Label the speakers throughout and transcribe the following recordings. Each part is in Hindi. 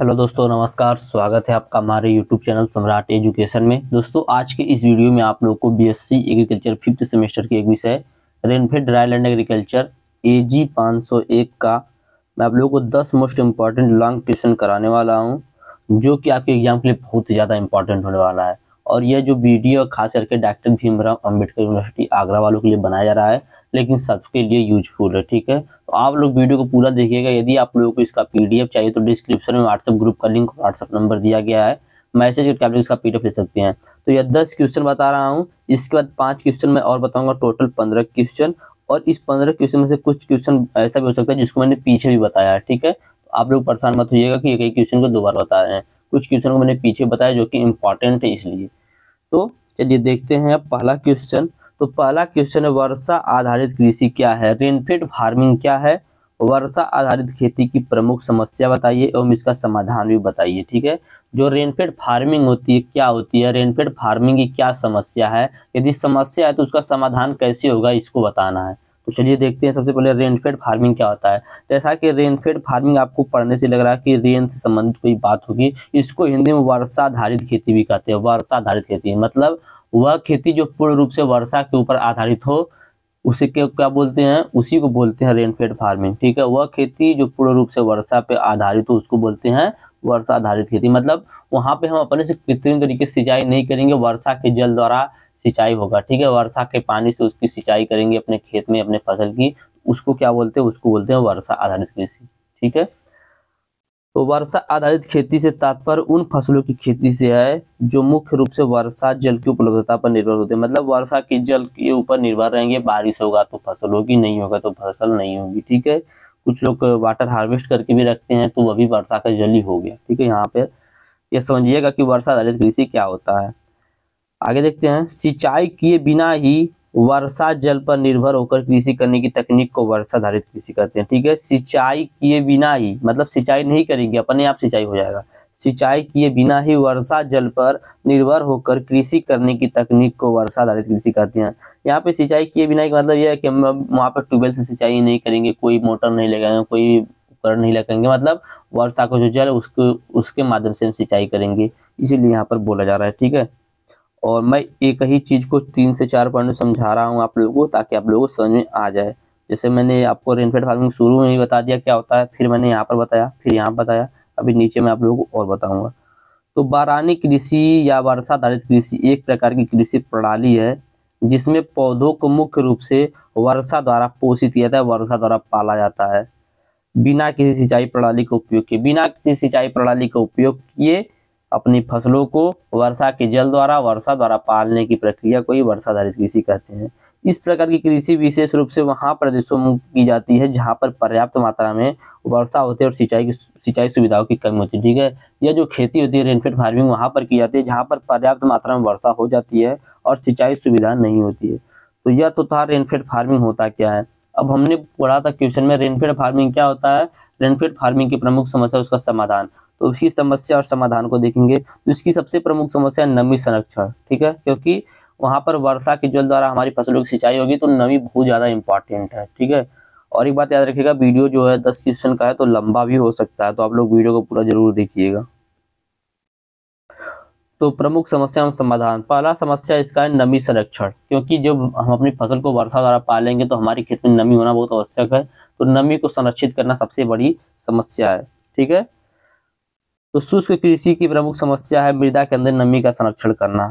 Speaker 1: हेलो दोस्तों, नमस्कार। स्वागत है आपका हमारे यूट्यूब चैनल सम्राट एजुकेशन में। दोस्तों, आज के इस वीडियो में आप लोगों को बीएससी एग्रीकल्चर 5th सेमेस्टर की एक विषय रेनफेड ड्राईलैंड एग्रीकल्चर AG 501 का मैं आप लोगों को 10 मोस्ट इम्पॉर्टेंट लॉन्ग क्वेश्चन कराने वाला हूं, जो कि आपके एग्जाम के लिए बहुत ही ज़्यादा इंपॉर्टेंट होने वाला है। और यह जो वीडियो खास करके डॉक्टर भीमराव अंबेडकर यूनिवर्सिटी आगरा वालों के लिए बनाया जा रहा है, लेकिन सबके लिए यूजफुल है। ठीक है, तो आप लोग वीडियो को पूरा देखिएगा। यदि आप लोगों को इसका PDF चाहिए तो डिस्क्रिप्शन में व्हाट्सएप ग्रुप का लिंक, व्हाट्सएप नंबर दिया गया है, मैसेज करके आप लोग इसका PDF ले सकते हैं। तो यह 10 क्वेश्चन बता रहा हूँ, इसके बाद 5 क्वेश्चन मैं और बताऊंगा, टोटल 15 क्वेश्चन। और इस 15 क्वेश्चन में से कुछ क्वेश्चन ऐसा भी हो सकता है जिसको मैंने पीछे भी बताया है। ठीक है, तो आप लोग परेशान मत होइएगा कि एक ही क्वेश्चन को 2 बार बता रहे हैं। कुछ क्वेश्चन को मैंने पीछे बताया जो कि इंपॉर्टेंट है, इसलिए। तो चलिए देखते हैं अब पहला क्वेश्चन। तो पहला क्वेश्चन है, वर्षा आधारित कृषि क्या है? रेनफेड फार्मिंग क्या है? वर्षा आधारित खेती की प्रमुख समस्या बताइए एवं इसका समाधान भी बताइए। ठीक है, जो रेनफेड फार्मिंग होती है क्या होती है, रेनफेड फार्मिंग की क्या समस्या है, यदि समस्या है तो उसका समाधान कैसे होगा, इसको बताना है। तो चलिए देखते हैं। सबसे पहले रेनफेड फार्मिंग क्या होता है। जैसा कि रेनफेड फार्मिंग आपको पढ़ने से लग रहा है कि रेन से संबंधित कोई बात होगी। इसको हिंदी में वर्षा आधारित खेती भी कहते हैं। वर्षा आधारित खेती मतलब वह खेती जो पूर्ण रूप से वर्षा के ऊपर आधारित हो, उसे क्या बोलते हैं, उसी को बोलते हैं रेनफेड फार्मिंग। ठीक है, वह खेती जो पूर्ण रूप से वर्षा पे आधारित हो उसको बोलते हैं वर्षा आधारित खेती। मतलब वहां पे हम अपने से कृत्रिम तरीके से सिंचाई नहीं करेंगे, वर्षा के जल द्वारा सिंचाई होगा। ठीक है, वर्षा के पानी से उसकी सिंचाई करेंगे अपने खेत में, अपने फसल की। उसको क्या बोलते हैं, उसको बोलते हैं वर्षा आधारित कृषि। ठीक है, तो वर्षा आधारित खेती से तात्पर्य उन फसलों की खेती से है जो मुख्य रूप से वर्षा जल की उपलब्धता पर निर्भर होते हैं। मतलब वर्षा के जल के ऊपर निर्भर रहेंगे। बारिश होगा तो फसल होगी, नहीं होगा तो फसल नहीं होगी। ठीक है, कुछ लोग वाटर हार्वेस्ट करके भी रखते हैं, तो वह भी वर्षा का जल ही हो गया। ठीक है, यहाँ पे ये समझिएगा कि वर्षा आधारित कृषि क्या होता है। आगे देखते हैं। सिंचाई किए बिना ही वर्षा जल पर निर्भर होकर कृषि करने की तकनीक को वर्षा आधारित कृषि कहते हैं। ठीक है, सिंचाई किए बिना ही मतलब सिंचाई नहीं करेंगे, अपने आप सिंचाई हो जाएगा। सिंचाई किए बिना ही वर्षा जल पर निर्भर होकर कृषि करने की तकनीक को वर्षा आधारित कृषि कहते हैं। यहाँ पे सिंचाई किए बिना का मतलब यह है कि हम वहाँ पर ट्यूबवेल से सिंचाई नहीं करेंगे, कोई मोटर नहीं लगाएंगे, कोई उपकरण नहीं लगाएंगे। मतलब वर्षा का जो जल है उसके माध्यम से हम सिंचाई करेंगे, इसीलिए यहाँ पर बोला जा रहा है। ठीक है, और मैं एक ही चीज को 3 से 4 पॉइंट में समझा रहा हूँ आप लोगों को, ताकि आप लोगों को समझ में आ जाए। जैसे मैंने आपको रेनफेड फार्मिंग शुरू में ही बता दिया क्या होता है, फिर मैंने यहाँ पर बताया, फिर यहाँ बताया, अभी नीचे मैं आप लोगों को और बताऊंगा। तो बारानी कृषि या वर्षा आधारित कृषि एक प्रकार की कृषि प्रणाली है जिसमें पौधों को मुख्य रूप से वर्षा द्वारा पोषित किया जाता है, वर्षा द्वारा पाला जाता है, बिना किसी सिंचाई प्रणाली का उपयोग किए। बिना किसी सिंचाई प्रणाली का उपयोग किए अपनी फसलों को वर्षा के जल द्वारा, वर्षा द्वारा पालने की प्रक्रिया को ही वर्षा आधारित कृषि कहते हैं। इस प्रकार की कृषि विशेष रूप से वहां प्रदेशों में की जाती है जहां पर पर्याप्त मात्रा में वर्षा होती है और सिंचाई सुविधाओं की कमी होती है। ठीक है, यह जो खेती होती है रेनफेड फार्मिंग वहां पर की जाती है जहां पर पर्याप्त मात्रा में वर्षा हो जाती है और सिंचाई सुविधा नहीं होती है। तो यह तो था रेनफेड फार्मिंग होता क्या है। अब हमने पढ़ा था क्वेश्चन में रेनफेड फार्मिंग क्या होता है, रेनफेड फार्मिंग की प्रमुख समस्या, उसका समाधान। तो उसी समस्या और समाधान को देखेंगे। तो इसकी सबसे प्रमुख समस्या है नमी संरक्षण। ठीक है, क्योंकि वहां पर वर्षा के जल द्वारा हमारी फसलों की सिंचाई होगी, तो नमी बहुत ज्यादा इंपॉर्टेंट है। ठीक है, और एक बात याद रखिएगा, वीडियो जो है 10 क्वेश्चन का है तो लंबा भी हो सकता है, तो आप लोग वीडियो को पूरा जरूर देखिएगा। तो प्रमुख समस्या और समाधान। पहला समस्या इसका है नमी संरक्षण, क्योंकि जब हम अपनी फसल को वर्षा द्वारा पालेंगे तो हमारी खेत में नमी होना बहुत आवश्यक है। तो नमी को संरक्षित करना सबसे बड़ी समस्या है। ठीक है, तो शुष्क कृषि की प्रमुख समस्या है मृदा के अंदर नमी का संरक्षण करना।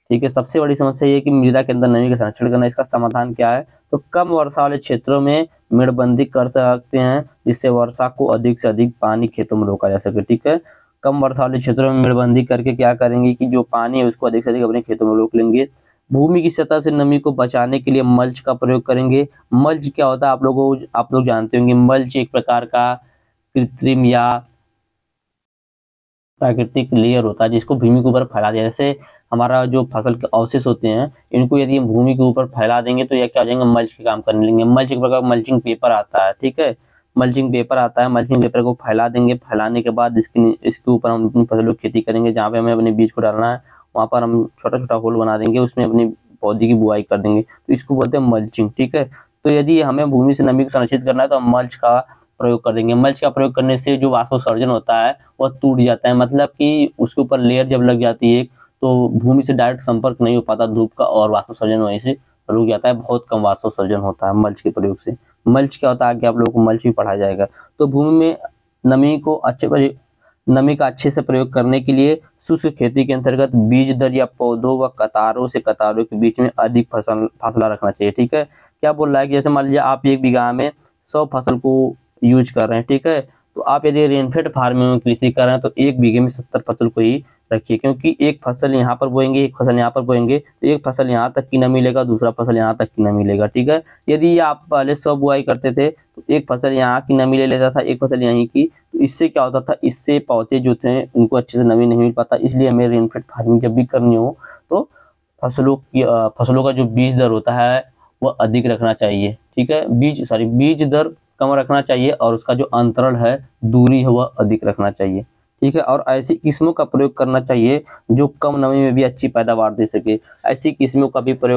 Speaker 1: ठीक है, सबसे बड़ी समस्या ये है कि मृदा के अंदर नमी का संरक्षण करना। इसका समाधान क्या है, तो कम वर्षा वाले क्षेत्रों में मेड़बंदी कर सकते हैं, जिससे वर्षा को अधिक से अधिक पानी खेतों में रोका जा सके। ठीक है, कम वर्षा वाले क्षेत्रों में मेड़बंदी करके क्या करेंगे कि जो पानी है उसको अधिक से अधिक अपने खेतों में रोक लेंगे। भूमि की सतह से नमी को बचाने के लिए मल्च का प्रयोग करेंगे। मल्च क्या होता है, आप लोग जानते होंगे। मल्च एक प्रकार का कृत्रिम या प्राकृतिक लेयर होता है जिसको भूमि के ऊपर फैला दिया। जैसे हमारा जो फसल के अवशेष होते हैं, इनको यदि हम भूमि के ऊपर फैला देंगे तो यह क्या हो जाएंगे, मल्च के काम करने लगेंगे। मल्च एक प्रकार का मल्चिंग पेपर आता है। ठीक है, मल्चिंग पेपर आता है, मल्चिंग पेपर को फैला देंगे। फैलाने के बाद इसके ऊपर हम अपनी फसलों की खेती करेंगे। जहाँ पे हमें अपने बीज को डालना है वहां पर हम छोटा छोटा होल बना देंगे, उसमें अपनी पौधे की बुआई कर देंगे। तो इसको बोलते हैं मल्चिंग। ठीक है, तो यदि हमें भूमि से नमी को संरक्षित करना है तो हम मल्च का प्रयोग कर देंगे। मल्च का प्रयोग करने से जो वाष्पोत्सर्जन होता है वह टूट जाता है, मतलब कि उसके ऊपर लेयर जब लग जाती है तो भूमि से डायरेक्ट संपर्क नहीं हो पाता धूप का और वाष्पोत्सर्जन वहीं से रुक जाता है। बहुत कम वाष्पोत्सर्जन होता है मल्च के प्रयोग से। मल्च क्या होता है आगे आप लोगों को मल्च भी पढ़ाया जाएगा। तो भूमि में नमी का अच्छे से प्रयोग करने के लिए शुष्क खेती के अंतर्गत बीज दर या पौधों व कतारों से कतारों के बीच में अधिक फासला रखना चाहिए। ठीक है, क्या बोल रहा है कि जैसे मान लीजिए आप 1 बीघा में 100 फसल को यूज कर रहे हैं, ठीक है, तो आप यदि रेनफेड फार्मिंग में कृषि कर रहे हैं तो 1 बीघे में 70 फसल को ही रखिए, क्योंकि एक फसल यहाँ पर बोएंगे, एक फसल यहाँ पर बोएंगे, तो एक फसल यहाँ तक की न मिलेगा, दूसरा फसल यहाँ तक की न मिलेगा। ठीक है, यदि आप पहले 100 बुआई करते थे तो एक फसल यहाँ की नमी ले लेता था, एक फसल यहीं की, तो इससे क्या होता था, इससे पौधे जो थे उनको अच्छे से नमी नहीं मिल पाता। इसलिए हमें रेनफेड फार्मिंग जब भी करनी हो तो फसलों का जो बीज दर होता है वह अधिक रखना चाहिए। ठीक है, बीज दर कम रखना चाहिए और उसका जो अंतराल है, दूरी है, वह अधिक रखना चाहिए। ठीक है, और ऐसी किस्मों का प्रयोग करना चाहिए जो कम नमी में भी अच्छी पैदावार दे सके। ऐसी किस्मों का प्रयोग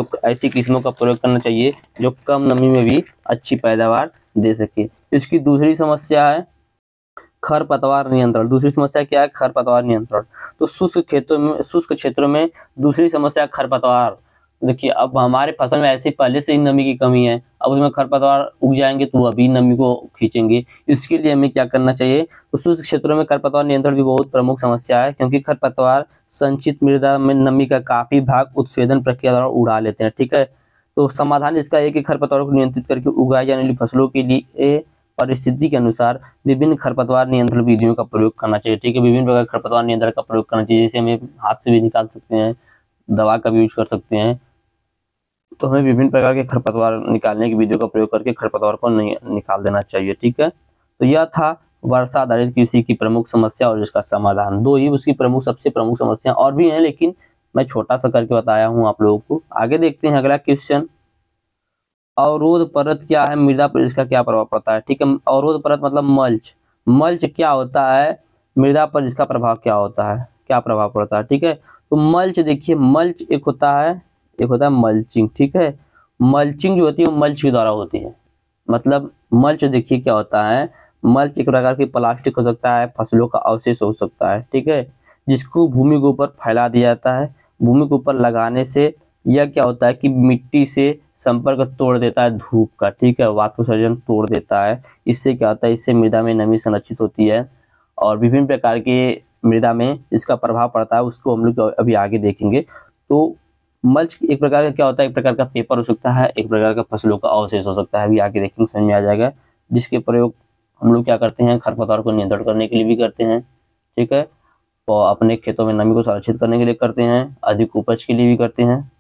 Speaker 1: करना चाहिए जो कम नमी में भी अच्छी पैदावार दे सके। इसकी दूसरी समस्या है खरपतवार नियंत्रण। दूसरी समस्या क्या है? खरपतवार नियंत्रण। तो शुष्क क्षेत्रों में दूसरी समस्या खरपतवार। देखिए, अब हमारे फसल में ऐसे पहले से ही नमी की कमी है, अब उसमें खरपतवार उग जाएंगे तो अभी नमी को खींचेंगे। इसके लिए हमें क्या करना चाहिए? तो शुष्क क्षेत्रों में खरपतवार नियंत्रण भी बहुत प्रमुख समस्या है, क्योंकि खरपतवार संचित मृदा में नमी का काफी भाग उत्सवेदन प्रक्रिया द्वारा उड़ा लेते हैं। ठीक है, तो समाधान इसका है कि खरपतवारों को नियंत्रित करके उगाई जाने वाली फसलों के लिए परिस्थिति के अनुसार विभिन्न खरपतवार नियंत्रण विधियों का प्रयोग करना चाहिए। ठीक है, विभिन्न प्रकार खरपतवार नियंत्रण का प्रयोग करना चाहिए। जैसे हमें हाथ से भी निकाल सकते हैं, दवा का भी यूज कर सकते हैं। तो हमें विभिन्न प्रकार के खरपतवार निकालने की विधियों का प्रयोग करके खरपतवार को निकाल देना चाहिए। ठीक है, तो यह था वर्षा आधारित कृषि की प्रमुख समस्या और इसका समाधान। दो ही उसकी सबसे प्रमुख समस्या, और भी हैं लेकिन मैं छोटा सा करके बताया हूँ आप लोगों को। आगे देखते हैं अगला क्वेश्चन। अवरोध परत क्या है? मृदा पर इसका क्या प्रभाव पड़ता है? ठीक है, अवरोध परत मतलब मल्च क्या होता है, मृदा पर इसका प्रभाव क्या होता है, क्या प्रभाव पड़ता है? ठीक है, तो मल्च देखिए, मल्च एक होता है मल्चिंग। ठीक है, मल्चिंग जो होती है वो मल्च के द्वारा होती है। मतलब मल्च देखिए क्या होता है, मल्च एक प्रकार की प्लास्टिक हो सकता है, फसलों का अवशेष हो सकता है। ठीक है, जिसको भूमि के ऊपर फैला दिया जाता है। भूमि के ऊपर लगाने से यह क्या होता है कि मिट्टी से संपर्क तोड़ देता है धूप का। ठीक है, वाष्पोत्सर्जन तोड़ देता है। इससे क्या होता है, इससे मृदा में नमी संरक्षित होती है और विभिन्न प्रकार के मृदा में इसका प्रभाव पड़ता है, उसको हम लोग अभी आगे देखेंगे। तो मल्च एक प्रकार का क्या होता है, एक प्रकार का पेपर हो सकता है, एक प्रकार का फसलों का अवशेष हो सकता है, अभी आगे देखेंगे समझ में आ जाएगा, जिसके प्रयोग हम लोग क्या करते हैं, खरपतवार को नियंत्रण करने के लिए भी करते हैं। ठीक है, तो अपने खेतों में नमी को संरक्षित करने के लिए करते हैं, अधिक उपज के लिए भी करते हैं।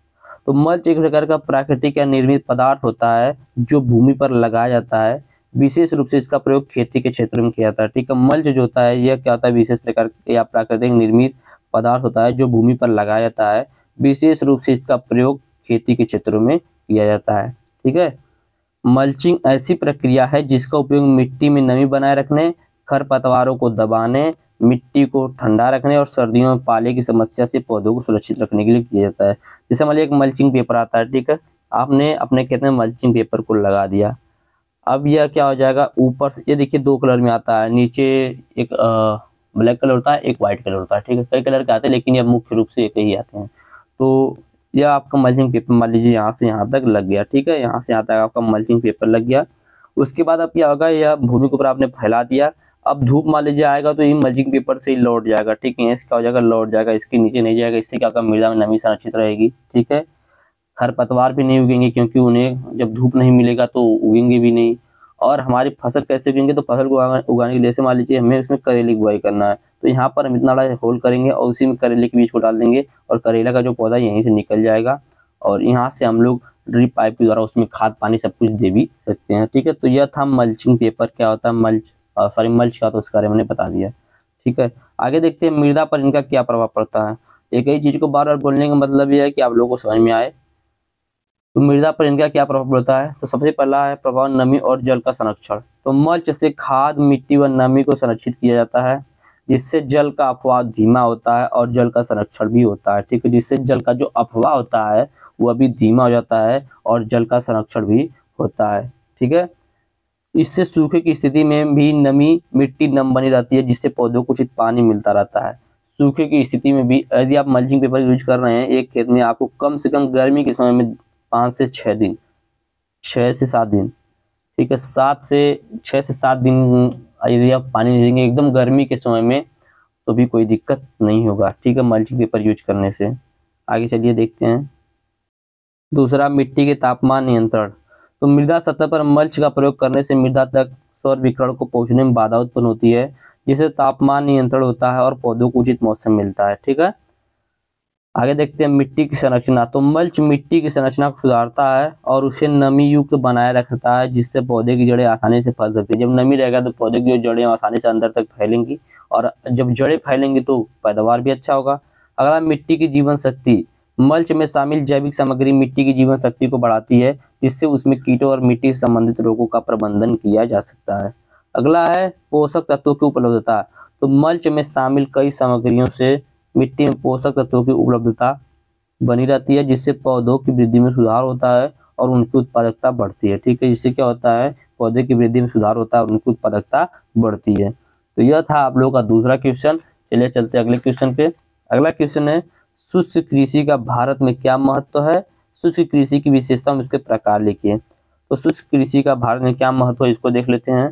Speaker 1: तो मल्च एक प्रकार का प्राकृतिक या निर्मित पदार्थ होता है जो भूमि पर लगाया जाता है। विशेष रूप से इसका प्रयोग खेती के क्षेत्र में किया जाता है। ठीक है, मल्च जो होता है यह क्या होता है, विशेष प्रकार या प्राकृतिक निर्मित पदार्थ होता है जो भूमि पर लगाया जाता है। विशेष रूप से इसका प्रयोग खेती के क्षेत्रों में किया जाता है। ठीक है, मल्चिंग ऐसी प्रक्रिया है जिसका उपयोग मिट्टी में नमी बनाए रखने, खरपतवारों को दबाने, मिट्टी को ठंडा रखने और सर्दियों में पाले की समस्या से पौधों को सुरक्षित रखने के लिए किया जाता है। जैसे मान लीजिए एक मल्चिंग पेपर आता है। ठीक है, आपने अपने खेत में मल्चिंग पेपर को लगा दिया। अब यह क्या हो जाएगा, ऊपर से ये देखिए 2 कलर में आता है, नीचे एक ब्लैक कलर होता है, एक व्हाइट कलर होता है। ठीक है, कई कलर के आते हैं लेकिन ये मुख्य रूप से एक ही आते हैं। तो यह आपका मल्चिंग पेपर मान लीजिए यहाँ से यहाँ तक लग गया। ठीक है, यहाँ से यहाँ तक आपका मल्चिंग पेपर लग गया। उसके बाद अब क्या होगा, यह भूमि के ऊपर आपने फैला दिया। अब धूप मान लीजिए आएगा तो ये मल्चिंग पेपर से ही लौट जाएगा। ठीक है, इसका हो जाएगा लौट जाएगा, इसके नीचे नहीं जाएगा। इससे क्या होगा, मृदा में नमी संरक्षित रहेगी। ठीक है, खरपतवार भी नहीं उगेंगे क्योंकि उन्हें जब धूप नहीं मिलेगा तो उगेंगे भी नहीं। और हमारी फसल कैसे उगेंगे, तो फसल को उगाने के लिए जैसे मान लीजिए हमें उसमें करेले की बुआई करना है, तो यहाँ पर हम इतना बड़ा होल करेंगे और उसी में करेले के बीज को डाल देंगे और करेला का जो पौधा यहीं से निकल जाएगा और यहाँ से हम लोग ड्रिप पाइप के द्वारा उसमें खाद पानी सब कुछ दे भी सकते हैं। ठीक है, तो यह था मल्चिंग पेपर क्या होता है, मल्च का, तो उसके बारे में मैंने बता दिया। ठीक है, आगे देखते हैं मृदा पर इनका क्या प्रभाव पड़ता है। एक ही चीज को बार बार बोलने का मतलब यह है कि आप लोगों को समझ में आए। तो मृदा पर इनका क्या प्रभाव पड़ता है, तो सबसे पहला है प्रभाव नमी और जल का संरक्षण। तो मल्च से खाद, मिट्टी व नमी को संरक्षित किया जाता है, जिससे जल का अपवाह धीमा होता है और जल का संरक्षण भी होता है। ठीक है, जिससे जल का जो अपवाह होता है वह भी धीमा हो जाता है और जल का संरक्षण भी होता है। ठीक है, इससे सूखे की स्थिति में भी नमी मिट्टी नम बनी रहती है, जिससे पौधों को उचित पानी मिलता रहता है। सूखे की स्थिति में भी यदि आप मल्चिंग पेपर यूज कर रहे हैं एक खेत में, आपको कम से कम गर्मी के समय में 5 से 6 दिन, 6 से 7 दिन, ठीक है, 6 से 7 दिन यदि आप पानी देंगे एकदम गर्मी के समय में, तो भी कोई दिक्कत नहीं होगा, ठीक है, मल्चिंग पेपर यूज करने से। आगे चलिए देखते हैं। दूसरा, मिट्टी के तापमान नियंत्रण। तो मृदा सतह पर मल्च का प्रयोग करने से मृदा तक सौर विकिरण को पहुंचने में बाधा उत्पन्न होती है, जिससे तापमान नियंत्रण होता है और पौधों को उचित मौसम मिलता है, ठीक है। आगे देखते हैं मिट्टी की संरचना। तो मल्च मिट्टी की संरचना को सुधारता है और उसे नमी युक्त बनाए रखता है, जिससे पौधे की जड़ें आसानी से फैल सकती है। जब नमी रहेगा तो पौधे की जो जड़ें आसानी से अंदर तक फैलेंगी, और जब जड़ें फैलेंगी तो पैदावार भी अच्छा होगा। अगला, मिट्टी की जीवन शक्ति। मल्च में शामिल जैविक सामग्री मिट्टी की जीवन शक्ति को बढ़ाती है, जिससे उसमें कीटों और मिट्टी से संबंधित रोगों का प्रबंधन किया जा सकता है। अगला है पोषक तत्वों की उपलब्धता। तो मल्च में शामिल कई सामग्रियों से मिट्टी में पोषक तत्वों की उपलब्धता बनी रहती है, जिससे पौधों की वृद्धि में सुधार होता है और उनकी उत्पादकता बढ़ती है, ठीक है। जिससे क्या होता है, पौधे की वृद्धि में सुधार होता है और उनकी उत्पादकता बढ़ती है। तो यह था आप लोगों का दूसरा क्वेश्चन। चलिए चलते हैं अगले क्वेश्चन पे। अगला क्वेश्चन है, शुष्क कृषि का भारत में क्या महत्व है? शुष्क कृषि की विशेषता में उसके प्रकार लिखिए। तो शुष्क कृषि का भारत में क्या महत्व है, इसको देख लेते हैं।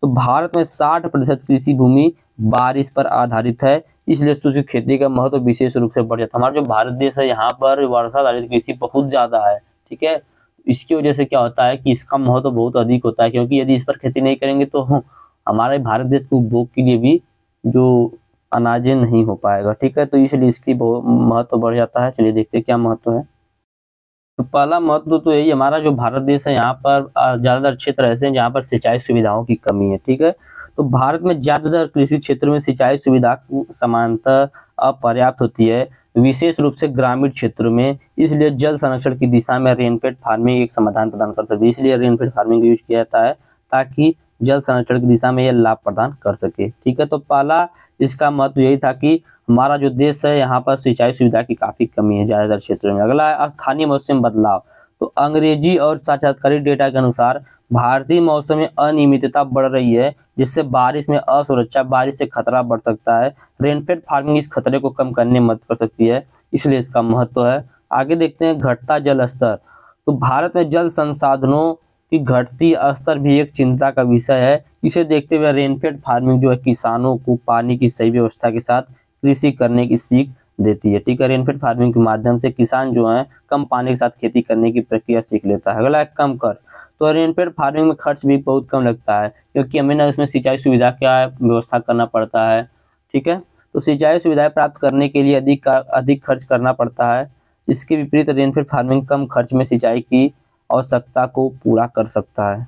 Speaker 1: तो भारत में 60% कृषि भूमि बारिश पर आधारित है, इसलिए शुष्क खेती का महत्व विशेष रूप से बढ़ जाता है। हमारा जो भारत देश है यहाँ पर वर्षा आधारित कृषि बहुत ज्यादा है, ठीक है। इसकी वजह से क्या होता है कि इसका महत्व बहुत अधिक होता है, क्योंकि यदि इस पर खेती नहीं करेंगे तो हमारे भारत देश के उपभोग के लिए भी जो अनाजें नहीं हो पाएगा, ठीक है। तो इसलिए इसकी बहुत महत्व बढ़ जाता है। चलिए देखते हैं क्या महत्व है। तो पहला महत्व तो यही, हमारा जो भारत देश है यहाँ पर ज्यादातर क्षेत्र ऐसे हैं जहाँ पर सिंचाई सुविधाओं की कमी है, ठीक है। तो भारत में ज्यादातर कृषि क्षेत्र में सिंचाई सुविधा समानतः अपर्याप्त होती है, विशेष रूप से ग्रामीण क्षेत्रों में। इसलिए जल संरक्षण की दिशा में रेनफेड फार्मिंग एक समाधान प्रदान कर सकती है। इसलिए रेनफेड फार्मिंग का यूज किया जाता है ताकि जल संरक्षण की दिशा में यह लाभ प्रदान कर सके, ठीक है। तो पहला इसका महत्व यही था कि हमारा जो देश है यहाँ पर सिंचाई सुविधा की काफी कमी है ज्यादातर क्षेत्रों में। अगला है स्थानीय मौसम बदलाव। तो अंग्रेजी और साक्षात्कारी डेटा के अनुसार भारतीय मौसम में अनियमितता बढ़ रही है, जिससे बारिश में असुरक्षा, बारिश से खतरा बढ़ सकता है। रेनफेड फार्मिंग इस खतरे को कम करने में मदद कर सकती है, इसलिए इसका महत्व है। आगे देखते हैं घटता जल स्तर। तो भारत में जल संसाधनों की घटती स्तर भी एक चिंता का विषय है। इसे देखते हुए रेनफेड फार्मिंग जो है किसानों को पानी की सही व्यवस्था के साथ कृषि करने की सीख देती है, ठीक है। रेनफेड फार्मिंग के माध्यम से किसान जो है कम पानी के साथ खेती करने की प्रक्रिया सीख लेता है। अगला है कम कर। तो रेनफेड फार्मिंग में खर्च भी बहुत कम लगता है, क्योंकि हमें ना उसमें सिंचाई सुविधा का व्यवस्था करना पड़ता है, ठीक है। तो सिंचाई सुविधाएं प्राप्त करने के लिए अधिक खर्च करना पड़ता है। इसके विपरीत रेनफेड फार्मिंग कम खर्च में सिंचाई की आवश्यकता को पूरा कर सकता है,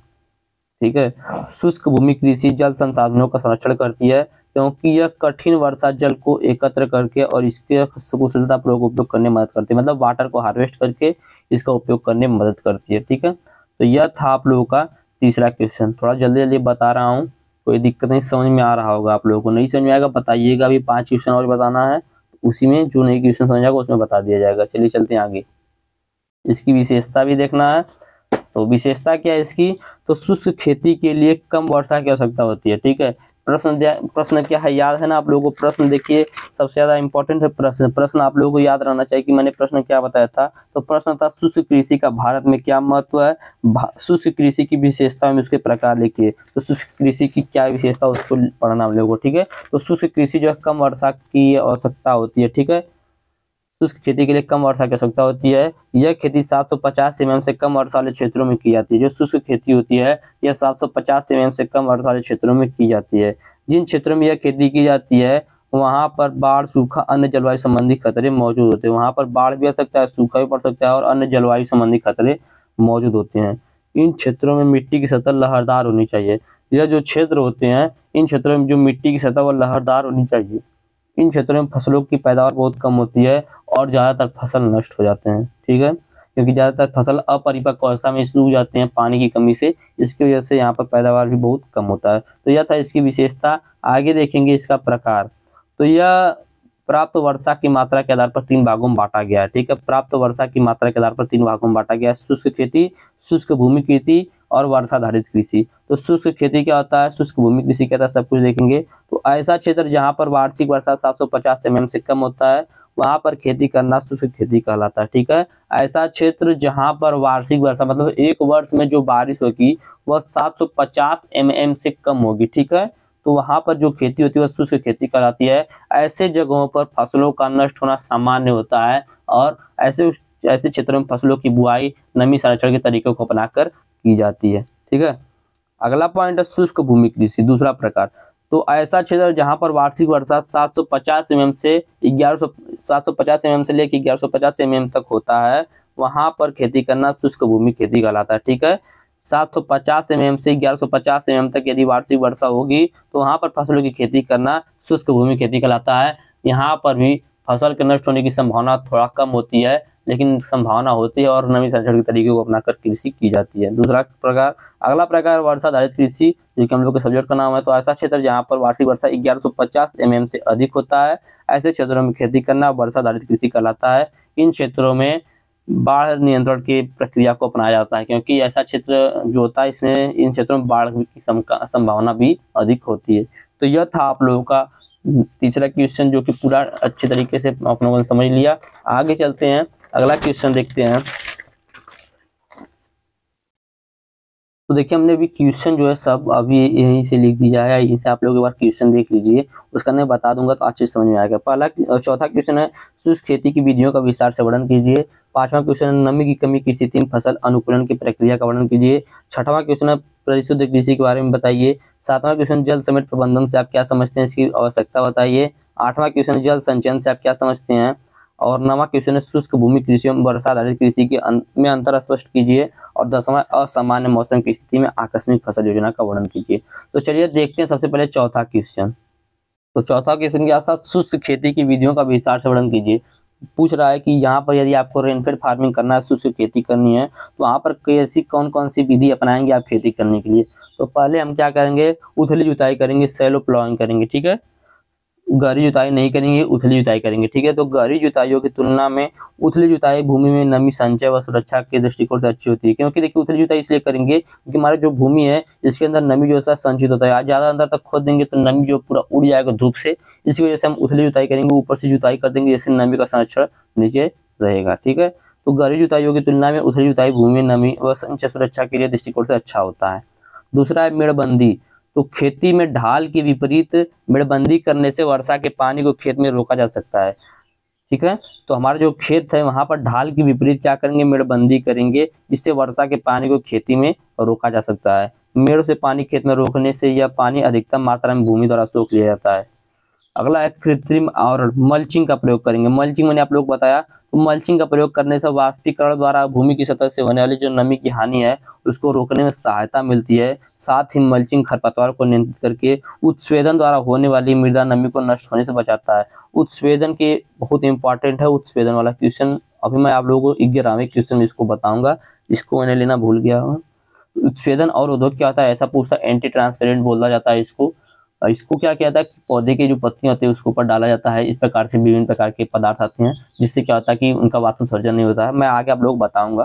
Speaker 1: ठीक है। शुष्क भूमि कृषि जल संसाधनों का संरक्षण करती है, क्योंकि यह कठिन वर्षा जल को एकत्र करके और इसके कुशलतापूर्वक उपयोग करने में मदद करती है, मतलब वाटर को हार्वेस्ट करके इसका उपयोग करने में मदद करती है, ठीक है। तो यह था आप लोगों का तीसरा क्वेश्चन। थोड़ा जल्दी जल्दी बता रहा हूँ, कोई दिक्कत नहीं, समझ में आ रहा होगा। आप लोगों को नहीं समझ में आएगा बताइएगा, अभी 5 क्वेश्चन और बताना है, उसी में जो नहीं क्वेश्चन समझ आएगा उसमें बता दिया जाएगा। चलिए चलते हैं आगे। इसकी विशेषता भी देखना है। तो विशेषता क्या है इसकी? तो शुष्क खेती के लिए कम वर्षा की आवश्यकता होती है, ठीक है। प्रश्न क्या है, याद है ना आप लोगों को? प्रश्न देखिए, सबसे ज्यादा इंपॉर्टेंट है प्रश्न आप लोगों को याद रहना चाहिए कि मैंने प्रश्न क्या बताया था। तो प्रश्न था शुष्क कृषि का भारत में क्या महत्व है, शुष्क कृषि की विशेषता में उसके प्रकार लिखिए। तो शुष्क कृषि की क्या विशेषता उसको पढ़ना हम लोगों को, ठीक है। तो शुष्क कृषि जो है कम वर्षा की आवश्यकता होती है, ठीक है। शुष्क खेती के लिए कम वर्षा की आवश्यकता होती है। यह खेती 750 mm से कम वर्षा वाले क्षेत्रों में की जाती है। जो शुष्क खेती होती है यह 750 mm से कम वर्षा वाले क्षेत्रों में की जाती है। जिन क्षेत्रों में यह खेती की जाती है वहां पर बाढ़, सूखा, अन्य जलवायु संबंधी खतरे मौजूद होते हैं। वहां पर बाढ़ भी आ सकता है, सूखा भी पड़ सकता है और अन्य जलवायु संबंधी खतरे मौजूद होते हैं। इन क्षेत्रों में मिट्टी की सतह लहरदार होनी चाहिए। यह जो क्षेत्र होते हैं इन क्षेत्रों में जो मिट्टी की सतह वो लहरदार होनी चाहिए। इन क्षेत्रों में फसलों की पैदावार बहुत कम होती है और ज्यादातर फसल नष्ट हो जाते हैं, ठीक है, क्योंकि ज्यादातर फसल अपरिपक्व अवस्था में सूख जाते हैं पानी की कमी से। इसकी वजह से यहाँ पर पैदावार भी बहुत कम होता है। तो यह था इसकी विशेषता। आगे देखेंगे इसका प्रकार। तो यह प्राप्त वर्षा की मात्रा के आधार पर 3 भागों में बांटा गया है, ठीक है। प्राप्त वर्षा की मात्रा के आधार पर 3 भागों में बांटा गया है। शुष्क खेती, शुष्क भूमि खेती और वर्षाधारित कृषि। तो शुष्क खेती क्या होता है, शुष्क भूमि कृषि क्या होता है, सब कुछ देखेंगे। तो ऐसा क्षेत्र जहां पर वार्षिक वर्षा 750 mm से कम होता है वहां पर खेती करना शुष्क खेती कहलाता है। ठीक है, ऐसा क्षेत्र जहां पर वार्षिक वर्षा मतलब एक वर्ष में जो बारिश होगी वह 750 mm से कम होगी। ठीक है, तो वहां पर जो खेती होती है वह शुष्क खेती कहलाती है। ऐसे जगहों पर फसलों का नष्ट होना सामान्य होता है और ऐसे ऐसे क्षेत्रों में फसलों की बुआई नमी संरक्षण के तरीकों को अपनाकर की जाती है। ठीक है, अगला पॉइंट है शुष्क भूमि कृषि, दूसरा प्रकार। तो ऐसा क्षेत्र जहां पर वार्षिक वर्षा 750 mm से 750 mm से लेकर 1150 mm तक होता है वहां पर खेती करना शुष्क भूमि खेती कहलाता है। ठीक है, 750 mm से 1150 mm तक यदि वार्षिक वर्षा होगी तो वहां पर फसलों की खेती करना शुष्क भूमि खेती कहलाता है। यहाँ पर भी फसल के नष्ट होने की संभावना थोड़ा कम होती है लेकिन संभावना होती है और नमी संरक्षण के तरीके को अपनाकर कृषि की जाती है। दूसरा प्रकार, अगला प्रकार वर्षाधारित कृषि जो कि हम लोग के सब्जेक्ट का नाम है। तो ऐसा क्षेत्र जहां पर वार्षिक वर्षा 1150 mm से अधिक होता है ऐसे क्षेत्रों में खेती करना वर्षाधारित कृषि कहलाता है। इन क्षेत्रों में बाढ़ नियंत्रण की प्रक्रिया को अपनाया जाता है क्योंकि ऐसा क्षेत्र जो होता है इसमें इन क्षेत्रों में बाढ़ की संभावना भी अधिक होती है। तो यह था आप लोगों का तीसरा क्वेश्चन जो कि पूरा अच्छे तरीके से आप लोगों ने समझ लिया। आगे चलते हैं, अगला क्वेश्चन देखते हैं। तो देखिए हमने भी क्वेश्चन जो है सब अभी यहीं से लिख दिया है, यहीं से आप लोग एक बार क्वेश्चन देख लीजिए, उसका मैं बता दूंगा तो अच्छे से समझ में आएगा। चौथा क्वेश्चन है शुष्क खेती की विधियों का विस्तार से वर्णन कीजिए। पांचवा क्वेश्चन है नमी की कमी की स्थिति में फसल अनुकूलन की प्रक्रिया का वर्णन कीजिए। छठवां क्वेश्चन है परिशुद्ध कृषि के बारे में बताइए। सातवां क्वेश्चन जल समेट प्रबंधन से आप क्या समझते हैं, इसकी आवश्यकता बताइए। आठवां क्वेश्चन जल संचयन से आप क्या समझते हैं। और नवा क्वेश्चन है शुष्क भूमि कृषि एवं वर्षा आधारित कृषि के में अंतर स्पष्ट कीजिए। और 10वां असामान्य मौसम की स्थिति में आकस्मिक फसल योजना का वर्णन कीजिए। तो चलिए देखते हैं सबसे पहले चौथा क्वेश्चन। तो चौथा क्वेश्चन क्या था, शुष्क खेती की विधियों का विस्तार से वर्णन कीजिए। पूछ रहा है कि यहाँ पर यदि आपको रेनफेड फार्मिंग करना है, शुष्क खेती करनी है तो वहाँ पर कैसी कौन कौन सी विधि अपनाएंगे आप खेती करने के लिए। तो पहले हम क्या करेंगे, उथली जुताई करेंगे, सैलो प्लॉइंग करेंगे। ठीक है, गहरी जुताई नहीं करेंगे, उथली जुताई करेंगे। ठीक है, तो गहरी जुताइयों की तुलना में उथली जुताई भूमि में नमी संचय व सुरक्षा के दृष्टिकोण से अच्छी होती है। क्योंकि देखिए उथली जुताई इसलिए करेंगे क्योंकि हमारा जो भूमि है इसके अंदर नमी जो होता है संचित होता है। आज ज्यादा अंदर तक खोद देंगे तो नमी जो पूरा उड़ जाएगा धूप से, इसी वजह से हम उथली जुताई करेंगे, ऊपर से जुताई कर देंगे जैसे नमी का संरक्षण नीचे रहेगा। ठीक है, तो गहरी जुताइयों की तुलना में उथली जुताई भूमि में नमी व संचय सुरक्षा के लिए दृष्टिकोण से अच्छा होता है। दूसरा है मेड़बंदी। तो खेती में ढाल के विपरीत मेड़बंदी करने से वर्षा के पानी को खेत में रोका जा सकता है। ठीक है, तो हमारा जो खेत है वहां पर ढाल के विपरीत क्या करेंगे, मेड़बंदी करेंगे, इससे वर्षा के पानी को खेती में रोका जा सकता है। मेड़ से पानी खेत में रोकने से यह पानी अधिकतम मात्रा में भूमि द्वारा सोख लिया जाता है। अगला है कृत्रिम आवरण, मल्चिंग का प्रयोग करेंगे। मल्चिंग मैंने आप लोग को बताया, तो मल्चिंग का प्रयोग करने से वाष्पीकरण द्वारा भूमि की सतह से होने वाली जो नमी की हानि है उसको रोकने में सहायता मिलती है। साथ ही मल्चिंग खरपतवार को नियंत्रित करके उत्स्वेदन द्वारा होने वाली मृदा नमी को नष्ट होने से बचाता है। उत्स्वेदन के बहुत इंपॉर्टेंट है उत्स्वेदन वाला क्वेश्चन, अभी मैं आप लोगों को 11वें क्वेश्चन इसको बताऊंगा, इसको मैंने लेना भूल गया हूँ। उत्स्वेदन और उद्योग क्या होता है ऐसा पूछता है, एंटी ट्रांसपेरेंट बोला जाता है इसको। इसको क्या किया जाता है कि पौधे की जो पत्तियां होती है उसके ऊपर डाला जाता है। इस प्रकार से विभिन्न प्रकार के पदार्थ आते हैं जिससे क्या होता है कि उनका वाष्पोत्सर्जन नहीं होता है, मैं आगे आप लोग बताऊंगा।